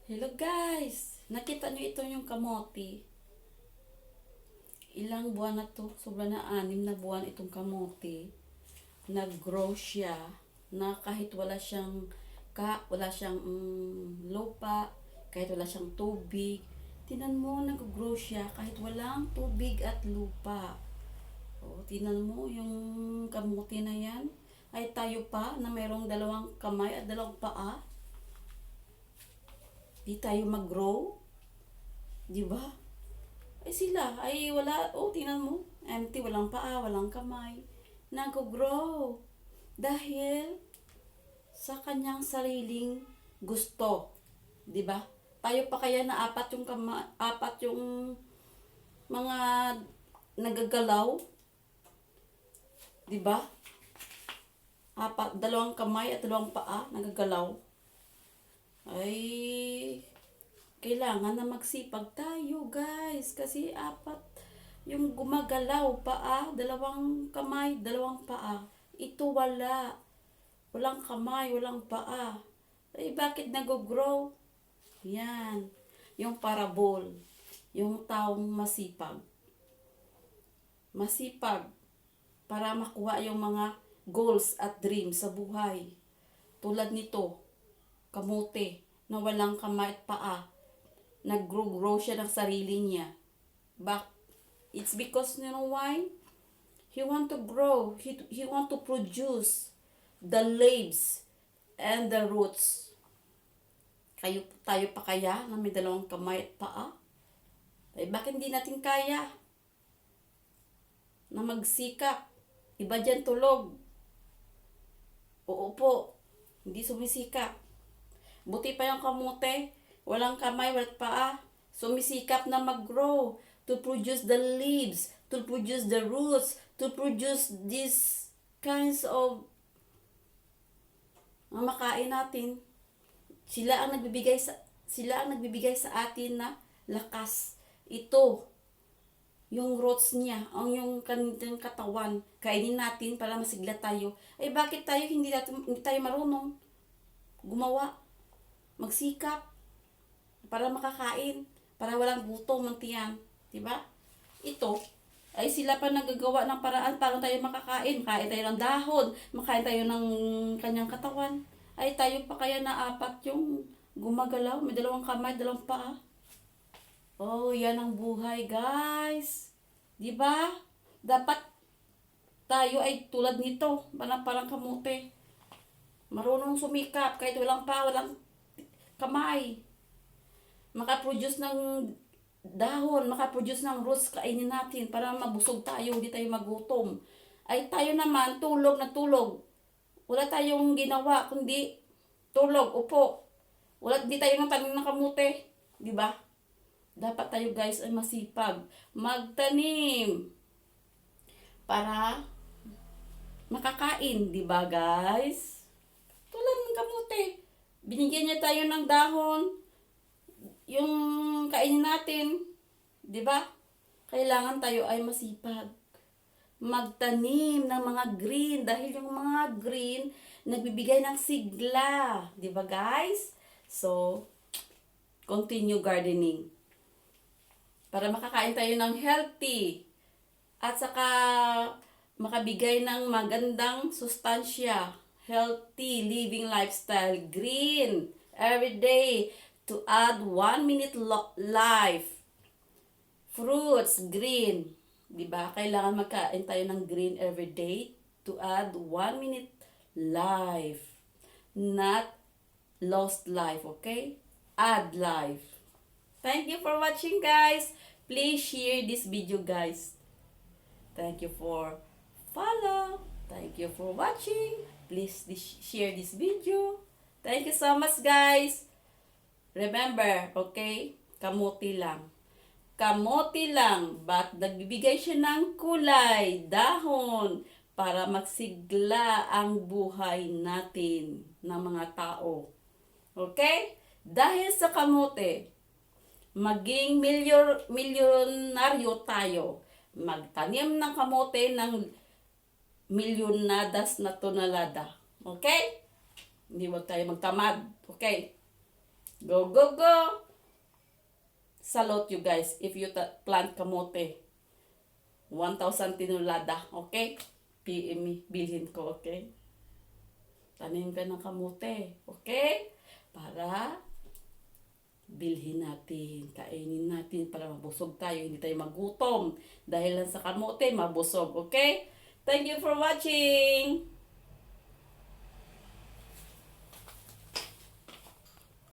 Hello guys! Nakita nyo ito yung kamote. Ilang buwan na to? Sobra na 6 na buwan itong kamote. Nag-grow siya na kahit wala siyang lupa, kahit wala siyang tubig. Tinan mo, nag-grow siya kahit walang tubig at lupa. O, tinan mo yung kamote na yan. Ay tayo pa na mayroong 2 kamay at 2 paa. Di tayo mag-grow, di ba? Eh sila, ay wala, oh tingnan mo, empty, walang paa, walang kamay, nag-grow. Dahil sa kanyang sariling gusto, di ba? Tayo pa kaya na apat yung mga nagagalaw, di ba? 2 kamay at 2 paa nagagalaw. Ay, kailangan na magsipag tayo, guys. Kasi 4 yung gumagalaw, paa, 2 kamay, 2 paa. Ito wala. Walang kamay, walang paa. Ay, bakit nag-grow? Yan. Yung parabol. Yung taong masipag. Masipag para makuha yung mga goals at dreams sa buhay. Tulad nito, kamote na walang kamay at paa. Nag-grow siya ng sarili niya. But it's because, you know why? He want to grow. He want to produce the leaves and the roots. Tayo pa kaya na may 2 kamay at paa? Ay bakit hindi natin kaya na magsikap? Iba dyan tulog. Uupo. Hindi sumisikap. Buti pa yung kamote, walang kamay, walang paa, sumisikap na mag-grow to produce the leaves, to produce the roots, to produce these kinds of makain natin. Sila ang nagbibigay sa atin na lakas. Ito, yung roots niya, ang yung kanilang katawan, kainin natin para masigla tayo. Ay bakit tayo hindi tayo marunong gumawa? Magsikap para makakain, para walang gutom ng tiyan, 'di ba? Ito ay sila pa nagagawa ng paraan para tayo makakain. Makain tayo ng dahon, makain tayo ng kanyang katawan. Ay tayo pa kaya na 4 yung gumagalaw, may 2 kamay, 2 paa. Oh, yan ang buhay, guys. 'Di ba? Dapat tayo ay tulad nito, parang kamote. Marunong sumikap kahit walang paa, walang kamay. Makaproduce ng dahon, makaproduce ng roots, kainin natin para mabusog tayo, hindi tayo magutom. Ay tayo naman, tulog na tulog. Wala tayong ginawa, kundi tulog, upo. Hindi tayo natanim ng kamote. Di ba? Dapat tayo guys ay masipag. Magtanim. Para makakain, di ba guys? Tulad ng kamote. Binigyan niya tayo ng dahon, yung kainin natin, 'di ba? Kailangan tayo ay masipag. Magtanim ng mga green dahil yung mga green nagbibigay ng sigla, 'di ba, guys? So, continue gardening. Para makakain tayo ng healthy at saka makabigay ng magandang sustansya, healthy living lifestyle, green every day to add 1 minute life. Fruits, green. Diba? Kailangan magkain tayo ng green every day to add 1 minute life. Not lost life, okay? Add life. Thank you for watching, guys. Please share this video, guys. Thank you for follow. Thank you for watching. Please share this video. Thank you so much, guys. Remember, okay? Kamote lang. Kamote lang, but nagbibigay siya ng kulay, dahon, para magsigla ang buhay natin ng mga tao. Okay? Dahil sa kamote, maging milyonaryo tayo. Magtanim ng kamote ng milyonadas na tonelada. Okay? Hindi wag tayo magtamad. Okay? Go, go, go! Salute you guys if you plant kamote. 1,000 tinulada, okay? PM me, bilhin ko, okay? Tanim ka ng kamote, okay? Para bilhin natin, kainin natin para mabusog tayo, hindi tayo magutom. Dahil lang sa kamote, mabusog, okay? Thank you for watching!